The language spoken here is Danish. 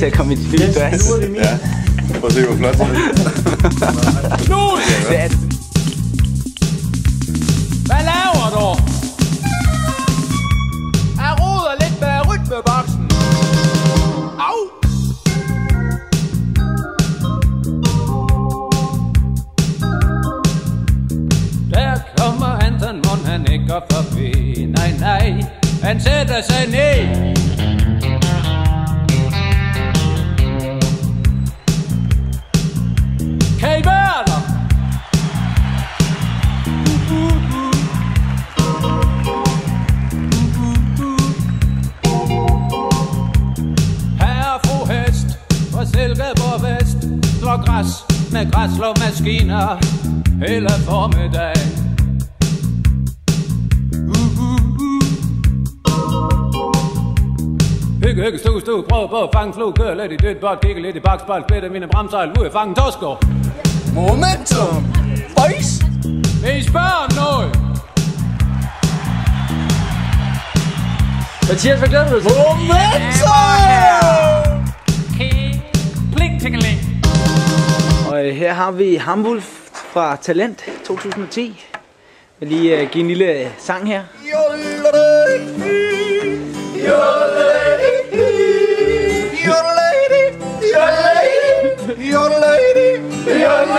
til at komme i dit nye dress. Ja. Prøv at se, hvor flot det er. Det er det. Hvad laver du? Jeg roder lidt med rytmeboksen. Au! Der kommer Anton, mon han ikke går forbi. Nej, nej, han sætter sig ned. Kan I være der? Herre fru hest fra Silkeborg Vest slår græs med græsslåmaskiner hele formiddagen. Hygge, hygge, stue, prøv på at fange flug, kør lidt i dødt bold, kigge lidt i bakspejl, splitte mine bremsejl, ud at fange torsko. Momentum! Boys! Vil I spørge om noget? Mathias, hvad glæder du dig til? Momentum! Pling, tingeling. Og her har vi Hamwulf fra Talent 2010. Jeg vil lige give en lille sang her. Your lady, your lady, your lady.